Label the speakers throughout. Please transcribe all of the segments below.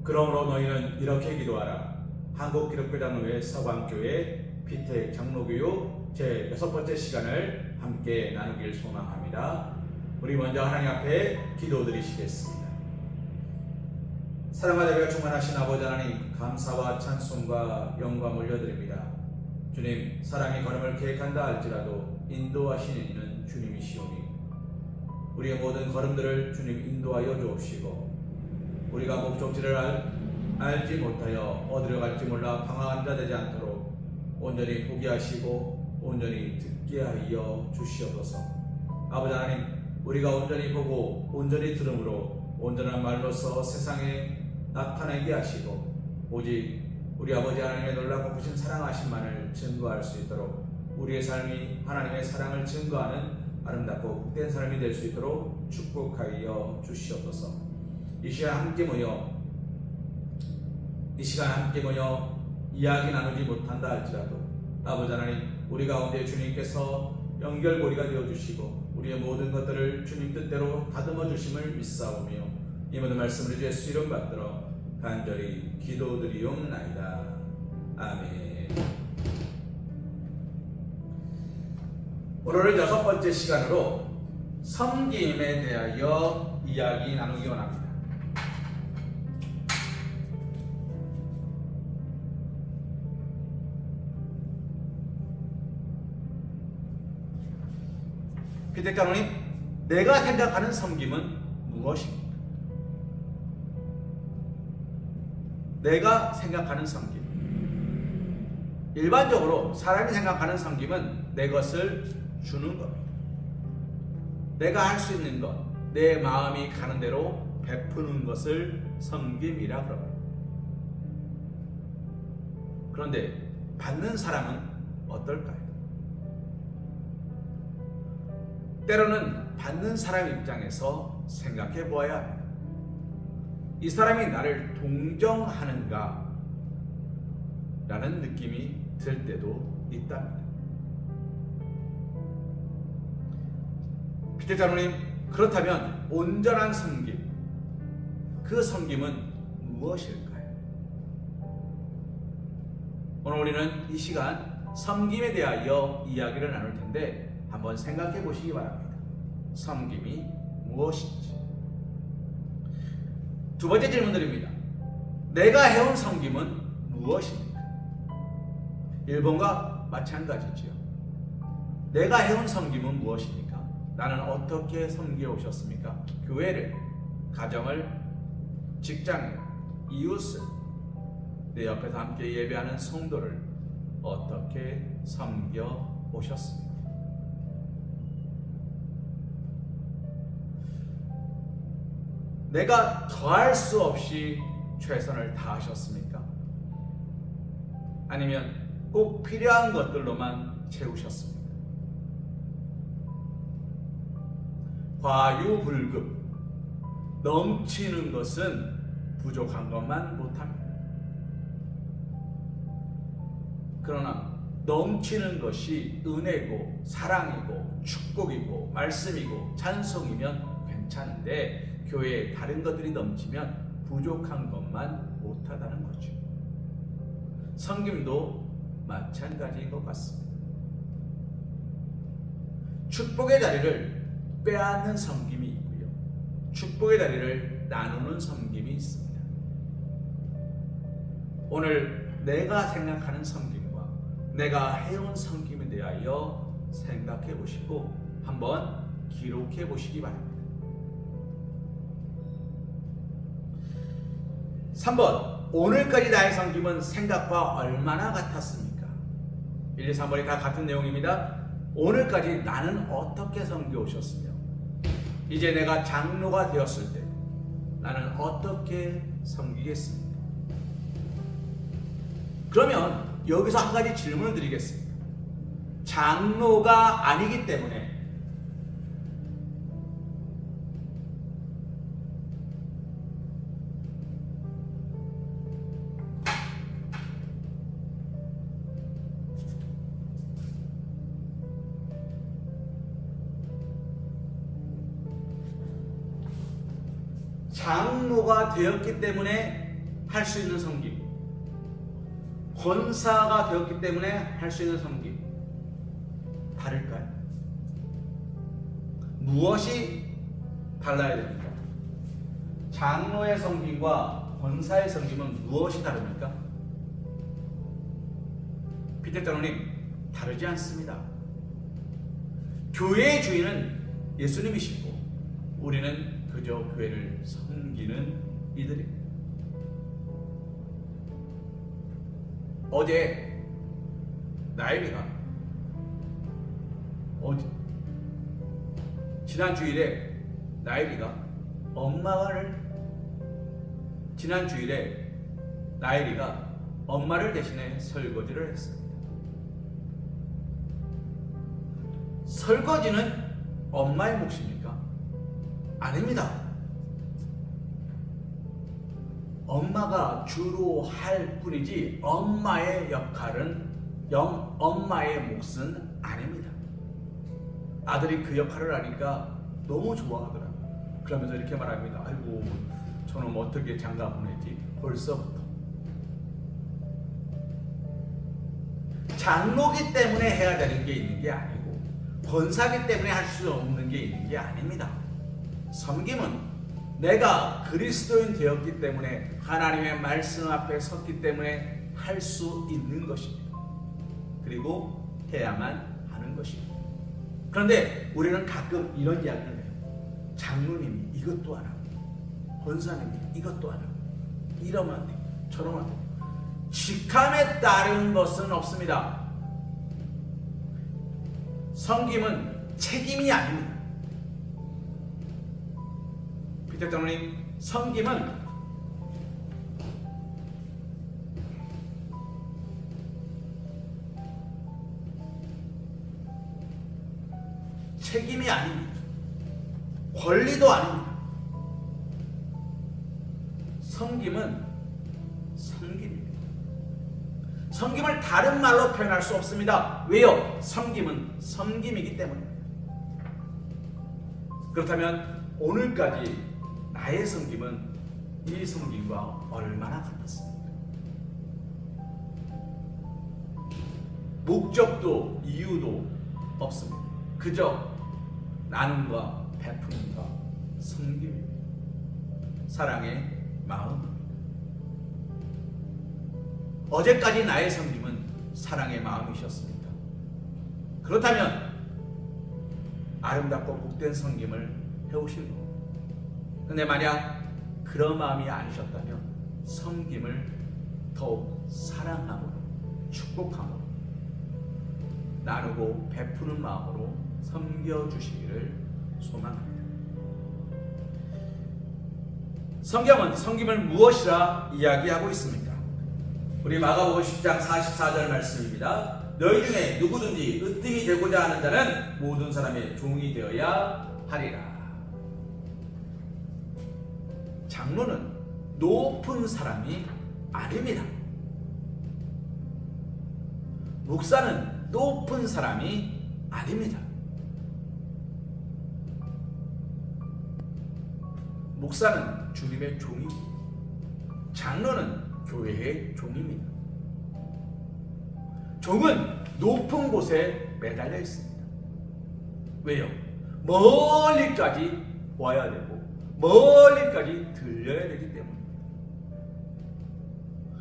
Speaker 1: 그러므로 너희는 이렇게 기도하라. 한국기독교장로회 서광교회 피택 장로교육 제6번째 시간을 함께 나누길 소망합니다. 우리 먼저 하나님 앞에 기도드리시겠습니다. 사랑과 자비가 충만하신 아버지 하나님, 감사와 찬송과 영광 올려드립니다. 주님, 사람이 걸음을 계획한다 할지라도 인도하시는 주님이시오니 우리의 모든 걸음들을 주님 인도하여 주옵시고, 우리가 목적지를 알지 못하여 어디로 갈지 몰라 방황한 자 되지 않도록 온전히 보게 하시고 온전히 듣게 하여 주시옵소서. 아버지 하나님, 우리가 온전히 보고 온전히 들음으로 온전한 말로서 세상에 나타내게 하시고, 오직 우리 아버지 하나님의 놀랍고 크신 사랑하심만을 증거할 수 있도록 우리의 삶이 하나님의 사랑을 증거하는 아름답고 복된 삶이 될 수 있도록 축복하여 주시옵소서. 이 시간 함께 모여 이야기 나누지 못한다 할지라도 아버지 하나님, 우리 가운데 주님께서 연결고리가 되어주시고 우리의 모든 것들을 주님 뜻대로 다듬어 주심을 믿사오며 이 모든 말씀을 예수 이름 받들어 간절히 기도드리옵나이다. 아멘. 오늘은 6번째 시간으로 섬김에 대하여 이야기 나누기 원합니다. 피택 장로님, 내가 생각하는 섬김은 무엇입니까? 내가 생각하는 섬김. 일반적으로 사람이 생각하는 섬김은 내 것을 주는 겁니다. 내가 할 수 있는 것, 내 마음이 가는 대로 베푸는 것을 섬김이라 그럽니다. 그런데 받는 사람은 어떨까요? 때로는 받는 사람 입장에서 생각해 보아야 합니다. 이 사람이 나를 동정하는가? 라는 느낌이 들 때도 있답니다. 피택 장로님, 그렇다면 온전한 섬김, 그 섬김은 무엇일까요? 오늘 우리는 이 시간 섬김에 대하여 이야기를 나눌 텐데 한번 생각해 보시기 바랍니다. 섬김이 무엇인지. 두 번째 질문 드립니다. 내가 해온 섬김은 무엇입니까? 1번과 마찬가지지요. 내가 해온 섬김은 무엇입니까? 나는 어떻게 섬겨 오셨습니까? 교회를, 가정을, 직장을, 이웃을, 내 옆에서 함께 예배하는 성도를 어떻게 섬겨 오셨습니까? 내가 더할 수 없이 최선을 다하셨습니까? 아니면 꼭 필요한 것들로만 채우셨습니까? 과유불급, 넘치는 것은 부족한 것만 못합니다. 그러나 넘치는 것이 은혜고 사랑이고 축복이고 말씀이고 찬송이면 괜찮은데 교회에 다른 것들이 넘치면 부족한 것만 못하다는 거죠. 섬김도 마찬가지인 것 같습니다. 축복의 자리를 빼앗는 섬김이 있고요, 축복의 자리를 나누는 섬김이 있습니다. 오늘 내가 생각하는 섬김과 내가 해온 섬김에 대하여 생각해 보시고 한번 기록해 보시기 바랍니다. 3번, 오늘까지 나의 섬김은 생각과 얼마나 같았습니까? 1, 2, 3번이 다 같은 내용입니다. 오늘까지 나는 어떻게 섬겨 오셨으며 이제 내가 장로가 되었을 때 나는 어떻게 섬기겠습니까? 그러면 여기서 한 가지 질문을 드리겠습니다. 장로가 아니기 때문에 장로가 되었기 때문에
Speaker 2: 할 수 있는 섬김, 권사가 되었기 때문에 할 수 있는 섬김, 다를까요? 무엇이 달라야 됩니까? 장로의 섬김과 권사의 섬김은 무엇이 다릅니까? 피터 장로님, 다르지 않습니다. 교회의 주인은 예수님이시고 우리는 그저 교회를 섬기는 이들입니다. 어제 나일이가 지난 주일에 나일이가 엄마를 대신해 설거지를 했습니다. 설거지는 엄마의 몫입니까? 아닙니다. 엄마가 주로 할 뿐이지 엄마의 역할은 엄마의 몫은 아닙니다. 아들이 그 역할을 하니까 너무 좋아하더라고요. 그러면서 이렇게 말합니다. 아이고, 저는 어떻게 장가 보내지? 벌써부터. 장로기 때문에 해야 되는 게 있는 게 아니고 권사기 때문에 할 수 없는 게 있는 게 아닙니다. 섬김은 내가 그리스도인 되었기 때문에 하나님의 말씀 앞에 섰기 때문에 할 수 있는 것입니다. 그리고 해야만 하는 것입니다. 그런데 우리는 가끔 이런 이야기를 해요. 장로님이 이것도 안 하고 권사님이 이것도 안 하고 이러면 안 돼요. 저러면 안 돼요. 직함에 따른 것은 없습니다. 섬김은 책임이 아닙니다. 피터 장로님, 섬김은 책임이 아닙니다. 권리도 아닙니다. 섬김은 섬김입니다. 섬김을 다른 말로 표현할 수 없습니다. 왜요? 섬김은 섬김이기 때문입니다. 그렇다면 오늘까지 나의 섬김은 이 섬김과 얼마나 같았습니까? 목적도 이유도 없습니다. 그저 나눔과 베푸는과 섬김입니다. 사랑의 마음입니다. 어제까지 나의 섬김은 사랑의 마음이셨습니까? 그렇다면 아름답고 복된 섬김을 해오실 겁니다. 근데 만약 그런 마음이 아니셨다면 섬김을 더욱 사랑함으로, 축복함으로, 나누고 베푸는 마음으로 섬겨주시기를 소망합니다. 성경은 섬김을 무엇이라 이야기하고 있습니까? 우리 마가복음 10장 44절 말씀입니다. 너희 중에 누구든지 으뜸이 되고자 하는 자는 모든 사람의 종이 되어야 하리라. 장로는 높은 사람이 아닙니다. 목사는 높은 사람이 아닙니다. 목사는 주님의 종이고 장로는 교회의 종입니다. 종은 높은 곳에 매달려 있습니다. 왜요? 멀리까지 와야 되고 멀리까지 들려야 되기 때문입니다.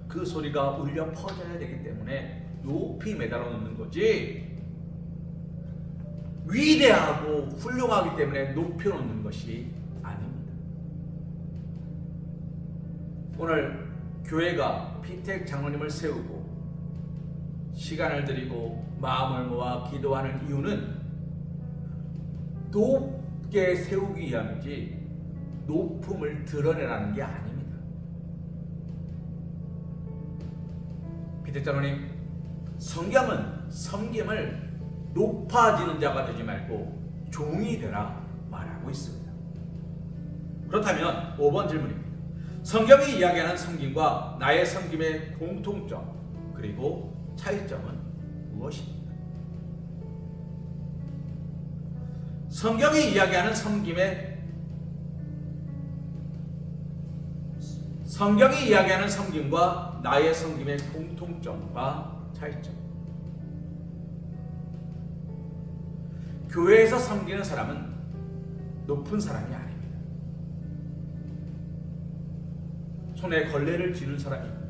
Speaker 2: 그 소리가 울려 퍼져야 되기 때문에 높이 매달아 놓는 거지, 위대하고 훌륭하기 때문에 높여 놓는 것이 아닙니다. 오늘 교회가 피택 장로님을 세우고 시간을 들이고 마음을 모아 기도하는 이유는 높게 세우기 위함이지 높음을 드러내라는 게 아닙니다. 피택 장로님, 성경은 섬김을 높아지는 자가 되지 말고 종이 되라 말하고 있습니다. 그렇다면 5번 질문입니다. 성경이 이야기하는 섬김과 나의 섬김의 공통점 그리고 차이점은 무엇입니까? 성경이 이야기하는 성경이 이야기하는 섬김과 나의 섬김의 공통점과 차이점. 교회에서 섬기는 사람은 높은 사람이 아닙니다. 손에 걸레를 쥐는 사람입니다.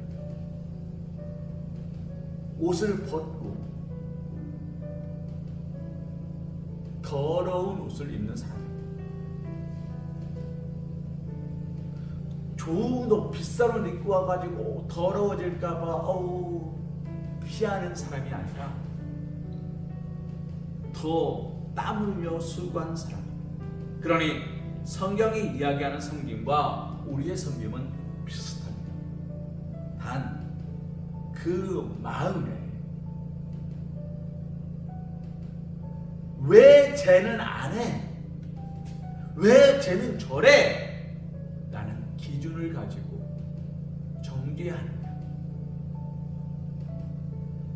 Speaker 2: 옷을 벗고 더러운 옷을 입는 사람입니다. 좋은 옷, 비싼 옷 입고 와가지고 더러워질까봐 피하는 사람이 아니라 더 땀 흘려 수고하는 사람. 그러니 성경이 이야기하는 섬김과 우리의 섬김은 비슷합니다. 단 그 마음에 왜 쟤는 안 해? 왜 쟤는 저래? 라는 기준을 가지고 정죄하느냐?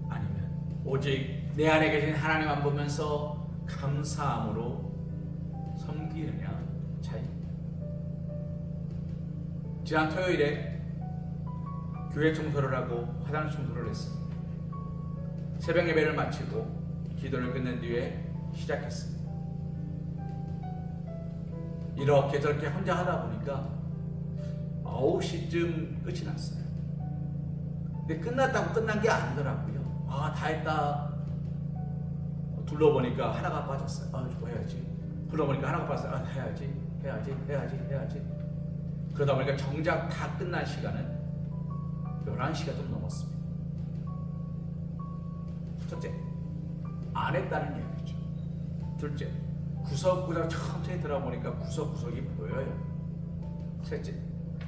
Speaker 2: 아니면 오직 내 안에 계신 하나님만 보면서 감사함으로 섬기느냐 차이입니다. 지난 토요일에 교회 청소를 하고 화장실 청소를 했습니다. 새벽 예배를 마치고 기도를 끝낸 뒤에 시작했습니다. 이렇게 저렇게 혼자 하다 보니까 9시쯤 끝이 났어요. 근데 끝났다고 끝난 게 아니더라고요. 다 했다. 둘러보니까 하나가 빠졌어요. 저거 해야지. 둘러보니까 하나가 빠졌어요. 해야지. 그러다 보니까 정작 다 끝난 시간은 11시가 좀 넘었습니다. 첫째, 안 했다는 얘기죠. 둘째, 구석구석 천천히 들어보니까 구석구석이 보여요. 셋째,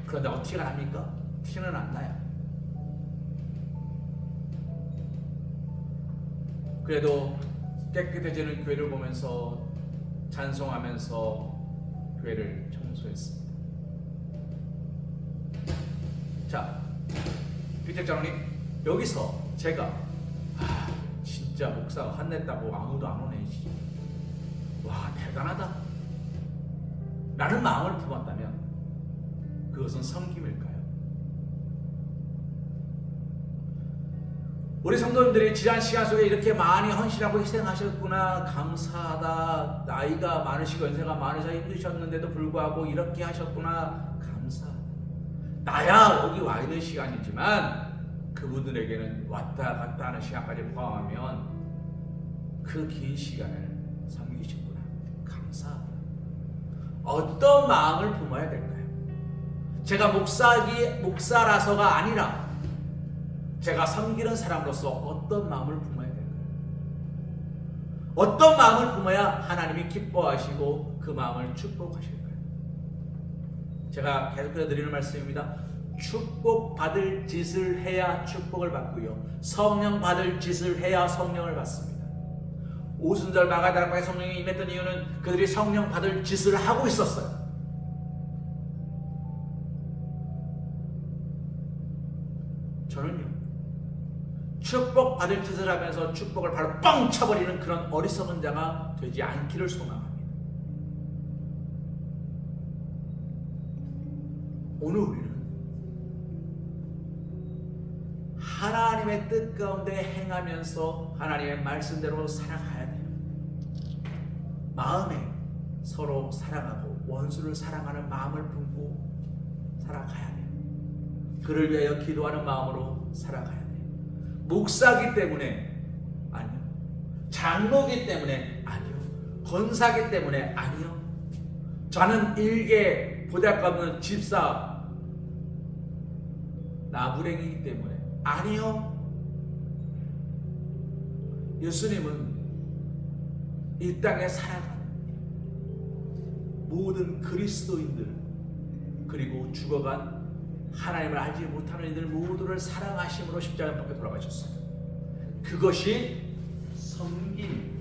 Speaker 2: 그런다고 티가 납니까? 티는 안 나요. 그래도 깨끗해지는 교회를 보면서 찬송하면서 교회를 청소했습니다. 자, 피터 장로님, 여기서 제가 진짜 목사가 한냈다고 아무도 안 오네. 와, 대단하다 라는 마음을 품었다면 그것은 섬김일까요? 우리 성도님들이 지난 시간 속에 이렇게 많이 헌신하고 희생하셨구나, 감사하다. 나이가 많으시고 연세가 많으셔서 힘드셨는데도 불구하고 이렇게 하셨구나, 감사하다. 나야 여기 와 있는 시간이지만 그분들에게는 왔다 갔다 하는 시간까지 포함하면 그 긴 시간을 섬기셨구나, 감사하다. 어떤 마음을 품어야 될까요? 제가 목사라서가 아니라 제가 섬기는 사람으로서 어떤 마음을 품어야 될까요? 어떤 마음을 품어야 하나님이 기뻐하시고 그 마음을 축복하실까요? 제가 계속해서 드리는 말씀입니다. 축복받을 짓을 해야 축복을 받고요, 성령 받을 짓을 해야 성령을 받습니다. 오순절 마가다락방에 성령이 임했던 이유는 그들이 성령 받을 짓을 하고 있었어요. 저는요, 축복받을 짓을 하면서 축복을 바로 뻥 쳐버리는 그런 어리석은 자가 되지 않기를 소망합니다. 오늘 우리는 하나님의 뜻 가운데 행하면서 하나님의 말씀대로 살아가야 돼요. 마음에 서로 사랑하고 원수를 사랑하는 마음을 품고 살아가야 돼요. 그를 위하여 기도하는 마음으로 살아가야 돼요. 목사기 때문에 아니요, 장로기 때문에 아니요, 권사기 때문에 아니요, 저는 일개 보잘것없는 집사 나부랭이기 때문에 아니요. 예수님은 이 땅에 살아가는 모든 그리스도인들, 그리고 죽어간 하나님을 알지 못하는 이들 모두를 사랑하심으로 십자가에 못 박혀 돌아가셨어요. 그것이 섬김,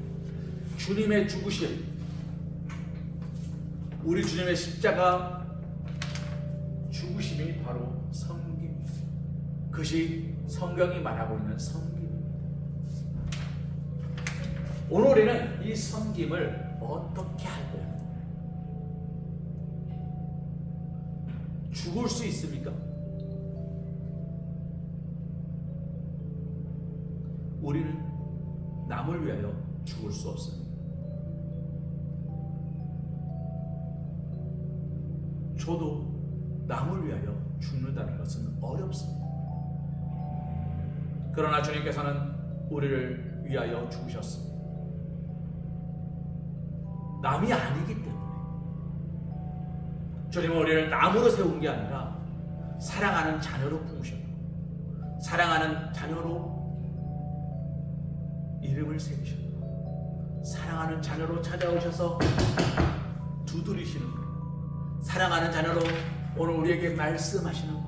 Speaker 2: 주님의 죽으심, 우리 주님의 십자가 죽으심이 바로 섬김, 그것이 성경이 말하고 있는 섬김입니다. 오늘 우리는 이 섬김을 어떻게 할 거예요? 죽을 수 있습니까? 우리는 남을 위하여 죽을 수 없습니다. 저도 남을 위하여 죽는다는 것은 어렵습니다. 그러나 주님께서는 우리를 위하여 죽으셨습니다. 남이 아니기 때문에. 주님은 우리를 남으로 세운 게 아니라 사랑하는 자녀로 품으셨고, 사랑하는 자녀로 이름을 세우셨고, 사랑하는 자녀로 찾아오셔서 두드리시는 분, 사랑하는 자녀로 오늘 우리에게 말씀하시는 분.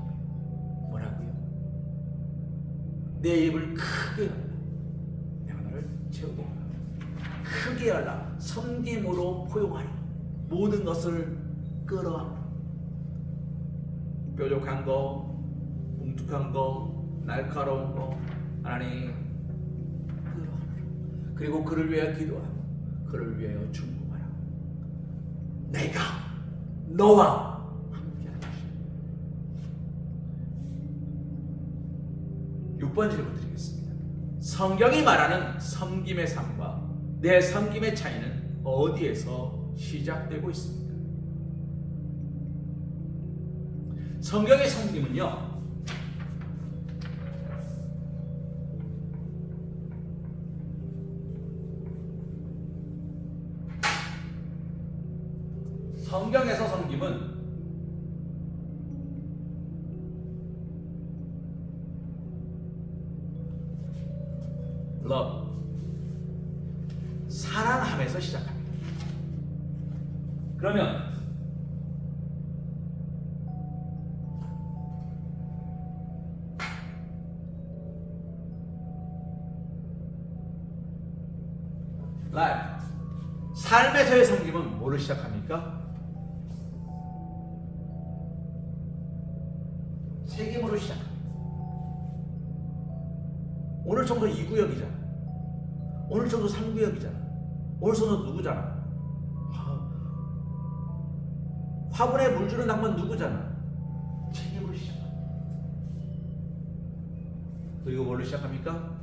Speaker 2: 뭐라고요? 내 입을 크게 열라, 내가 너를 채우게 하라. 크게 열라, 섬김으로 포용하라, 모든 것을 끌어안으라. 뾰족한 거, 뭉툭한 거, 날카로운 거 하나님 끌어안으라. 그리고 그를 위하여 기도하고 그를 위하여 중보하라. 내가 너와 함께할 것이다. 6번 질문 드리겠습니다. 성경이 말하는 섬김의 삶과 내 섬김의 차이는 어디에서 시작되고 있습니까? 성경의 섬김은요, 성경에서 섬김은 love, 사랑함에서 시작합니다. 그러면 life, 삶에서의 섬김은 뭐를 시작합니까? 책임으로 시작합니다. 오늘 정도 2구역이잖아. 오늘 정도 3구역이잖아. 오늘 정도 누구잖아. 화분에 물 주는 낭만 누구잖아. 책임으로 시작합니다. 그리고 뭘로 시작합니까?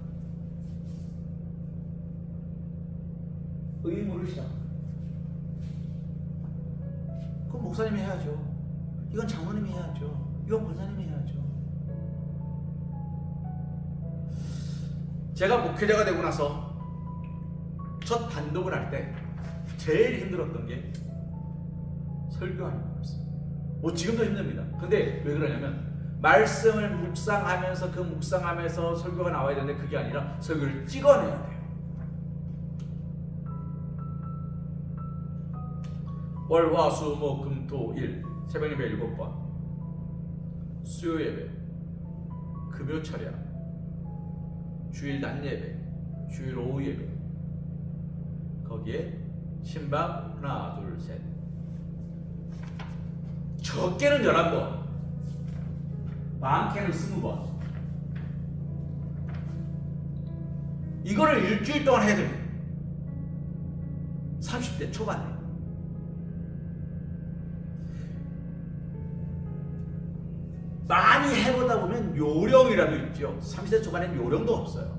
Speaker 2: 의무로 시작합니다. 그건 목사님이 해야죠. 이건 장로님이 해야죠. 이건 권사님이 해야죠. 제가 목회자가 되고 나서 첫 단독을 할 때 제일 힘들었던 게 설교하는 거였어요. 뭐 지금도 힘듭니다. 근데 왜 그러냐면 말씀을 묵상하면서 그 묵상하면서 설교가 나와야 되는데 그게 아니라 설교를 찍어내야 돼요. 월, 화, 수, 목, 금, 토, 일 새벽 예배 7번, 수요 예배, 금요 철야, 주일 낮 예배, 주일 오후 예배, 거기에 신방 하나, 둘, 셋, 적게는 11번, 많게는 20번. 이거를 일주일 동안 해야 됩니다. 30대 초반에. 많이 해보다 보면 요령이라도 있죠. 30대 초반엔 요령도 없어요.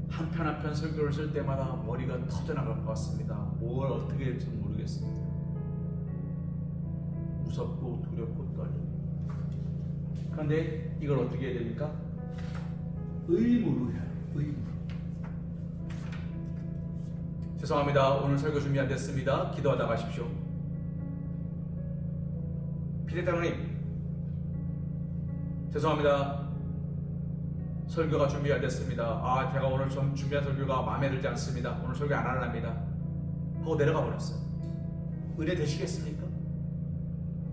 Speaker 2: 한 편 한 편 설교를 쓸 때마다 머리가 터져나갈 것 같습니다. 뭘 어떻게 될지 모르겠습니다. 무섭고 두렵고 떨립니다. 그런데 이걸 어떻게 해야 됩니까? 의무로 해야 돼요. 의무로. 죄송합니다. 오늘 설교 준비 안 됐습니다. 기도하다 가십시오. 피디장님, 죄송합니다. 설교가 준비 안 됐습니다. 제가 오늘 좀 준비한 설교가 마음에 들지 않습니다. 오늘 설교 안 하랍니다. 하고 내려가 버렸어요. 은혜 되시겠습니까?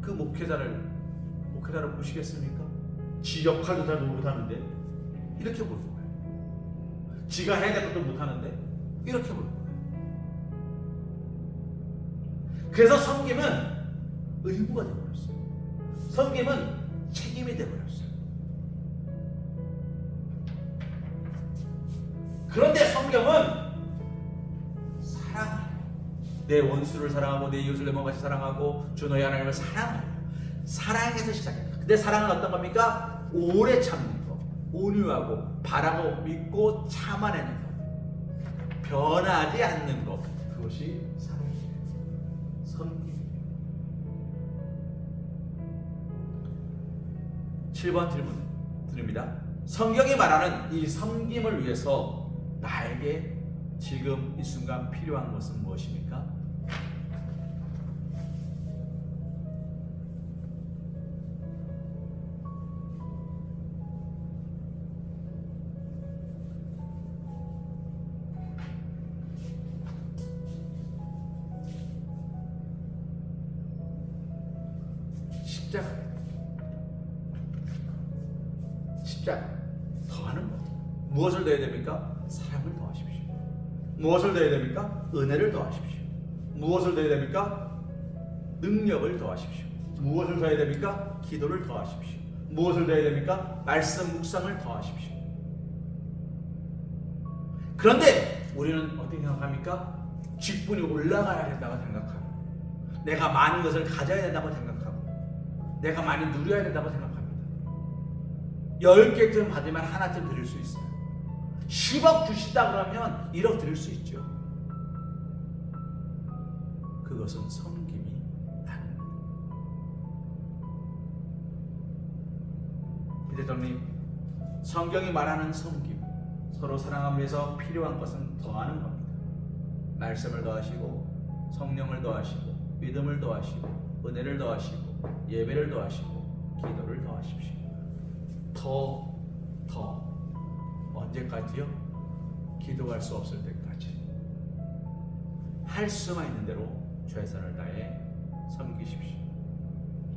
Speaker 2: 그 목회자를 보시겠습니까? 지 역할도 잘 못하는데 이렇게 보는 거예요. 지가 해야 될 것도 못하는데 이렇게 보는 거예요. 그래서 섬김은 의무가 되어버렸어요. 섬김은 책임이 되어버렸어요. 그런데 성경은 사랑하라. 내 원수를 사랑하고 내 이웃을 내 몸같이 사랑하고 주 너희 하나님을 사랑하라. 사랑에서 시작해요. 근데 사랑은 어떤 겁니까? 오래 참는 것, 온유하고 바라고 믿고 참아내는 것, 변하지 않는 것, 그것이 사랑이에요. 섬김. 7번 질문 드립니다. 성경이 말하는 이 섬김을 위해서 나에게 지금 이 순간 필요한 것은 무엇입니까? 십자가 더하는 것. 무엇을 더해야 됩니까? 사랑을 더하십시오. 무엇을 더해야 됩니까? 은혜를 더하십시오. 무엇을 더해야 됩니까? 능력을 더하십시오. 무엇을 더해야 됩니까? 기도를 더하십시오. 무엇을 더해야 됩니까? 말씀 묵상을 더하십시오. 그런데 우리는 어떻게 생각합니까? 직분이 올라가야 된다고 생각하고, 내가 많은 것을 가져야 된다고 생각하고, 내가 많이 누려야 된다고 생각합니다. 10개쯤 받으면 하나쯤 드릴 수 있어요. 10억 주신다 그러면 1억 드릴 수 있죠. 그것은 섬김이 아닙니다. 기대장님, 성경이 말하는 섬김, 서로 사랑하기 위해서 필요한 것은 더하는 겁니다. 말씀을 더하시고, 성령을 더하시고, 믿음을 더하시고, 은혜를 더하시고, 예배를 더하시고, 기도를 더하십시오. 더 언제까지요? 기도할 수 없을 때까지 할 수만 있는 대로 최선을 다해 섬기십시오.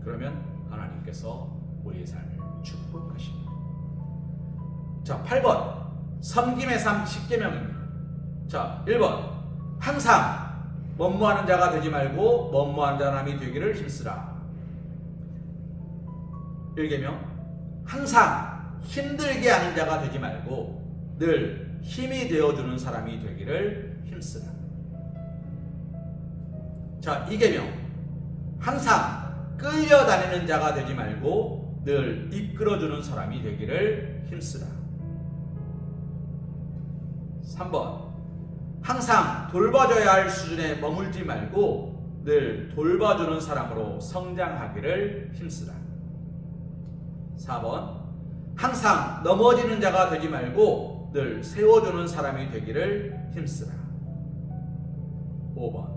Speaker 2: 그러면 하나님께서 우리의 삶을 축복하십니다. 자, 8번 섬김의 삶 10계명입니다. 자, 1번 항상 뭐뭐하는 자가 되지 말고 뭐뭐하는 사람이 되기를 힘쓰라. 1계명 항상 힘들게 하는 자가 되지 말고 늘 힘이 되어주는 사람이 되기를 힘쓰라. 자, 2계명 항상 끌려다니는 자가 되지 말고 늘 이끌어주는 사람이 되기를 힘쓰라. 3번 항상 돌봐줘야 할 수준에 머물지 말고 늘 돌봐주는 사람으로 성장하기를 힘쓰라. 4번 항상 넘어지는 자가 되지 말고 늘 세워주는 사람이 되기를 힘쓰라. 5번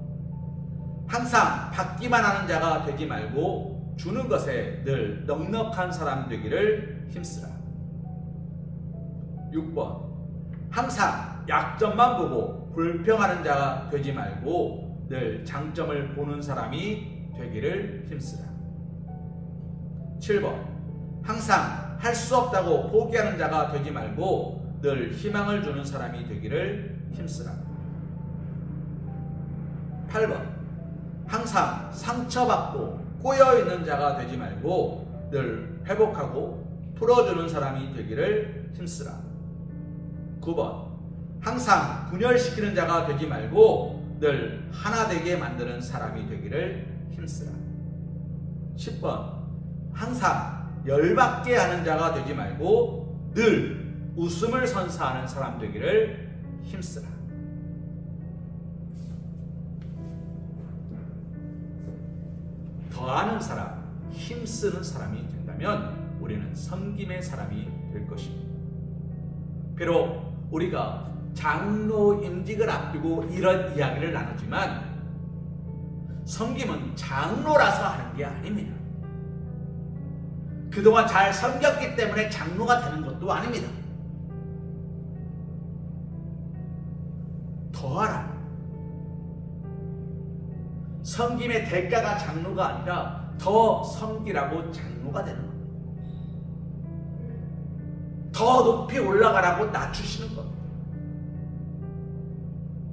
Speaker 2: 항상 받기만 하는 자가 되지 말고 주는 것에 늘 넉넉한 사람 되기를 힘쓰라. 6번 항상 약점만 보고 불평하는 자가 되지 말고 늘 장점을 보는 사람이 되기를 힘쓰라. 7번 항상 할 수 없다고 포기하는 자가 되지 말고 늘 희망을 주는 사람이 되기를 힘쓰라. 8번 항상 상처받고 꼬여있는 자가 되지 말고 늘 회복하고 풀어주는 사람이 되기를 힘쓰라. 9번 항상 분열시키는 자가 되지 말고 늘 하나 되게 만드는 사람이 되기를 힘쓰라. 10번 항상 열받게 하는 자가 되지 말고 늘 웃음을 선사하는 사람 되기를 힘쓰라. 더하는 사람, 힘쓰는 사람이 된다면 우리는 섬김의 사람이 될 것입니다. 비록 우리가 장로 임직을 앞두고 이런 이야기를 나누지만 섬김은 장로라서 하는 게 아닙니다. 그동안 잘 섬겼기 때문에 장로가 되는 것도 아닙니다. 더하라. 섬김의 대가가 장로가 아니라 더 섬기라고 장로가 되는 겁니다. 더 높이 올라가라고 낮추시는 겁니다.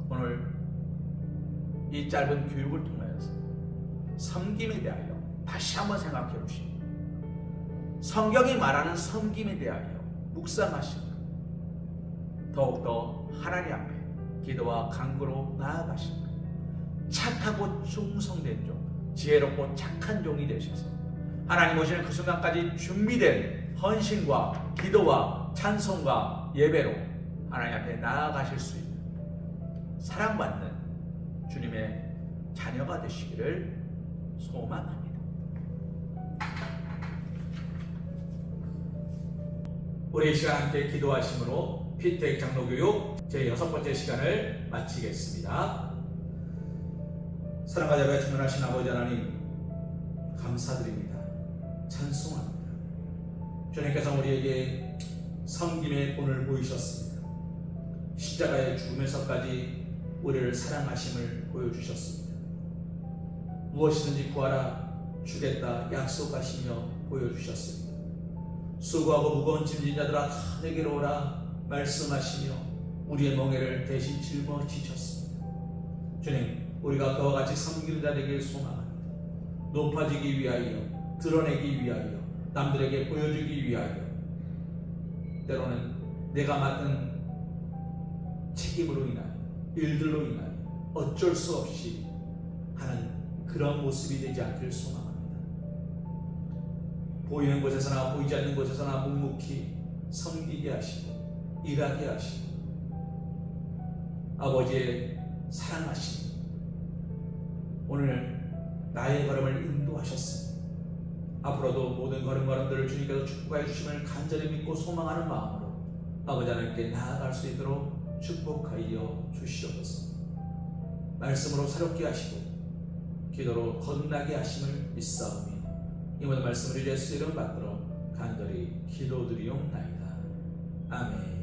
Speaker 2: 오늘 이 짧은 교육을 통하여서 섬김에 대하여 다시 한번 생각해 보십시오. 성경이 말하는 섬김에 대하여 묵상하시고 더욱더 하나님 앞에 기도와 간구로 나아가시고 착하고 충성된 종, 지혜롭고 착한 종이 되셔서 하나님 오시는 그 순간까지 준비된 헌신과 기도와 찬송과 예배로 하나님 앞에 나아가실 수 있는 사랑받는 주님의 자녀가 되시기를 소망합니다.
Speaker 1: 우리 이 시간 함께 기도하심으로 피택 장로교육 제6번째 시간을 마치겠습니다. 사랑과 자비가 충만하신 아버지 하나님 감사드립니다. 찬송합니다. 주님께서 우리에게 섬김의 본을 보이셨습니다. 십자가의 죽음에서까지 우리를 사랑하심을 보여주셨습니다. 무엇이든지 구하라 주겠다 약속하시며 보여주셨습니다. 수고하고 무거운 짐진 자들아 다 내게로 오라 말씀하시며 우리의 멍에를 대신 짊어지셨습니다. 주님, 우리가 그와 같이 섬기는 자 되길 소망합니다. 높아지기 위하여, 드러내기 위하여, 남들에게 보여주기 위하여, 때로는 내가 맡은 책임으로 인하여, 일들로 인하여 어쩔 수 없이 하는 그런 모습이 되지 않길 소망합니다. 보이는 곳에서나 보이지 않는 곳에서나 묵묵히 섬기게 하시고 일하게 하시고 아버지의 사랑하심 오늘 나의 걸음을 인도하셨습니다. 앞으로도 모든 걸음걸음들을 주님께서 축복하여 주심을 간절히 믿고 소망하는 마음으로 아버지 하나님께 나아갈 수 있도록 축복하여 주시옵소서. 말씀으로 새롭게 하시고 기도로 거듭나게 하심을 믿사오며 이 모든 말씀을 예수 이름 받들어 간절히 기도드리옵나이다. 아멘.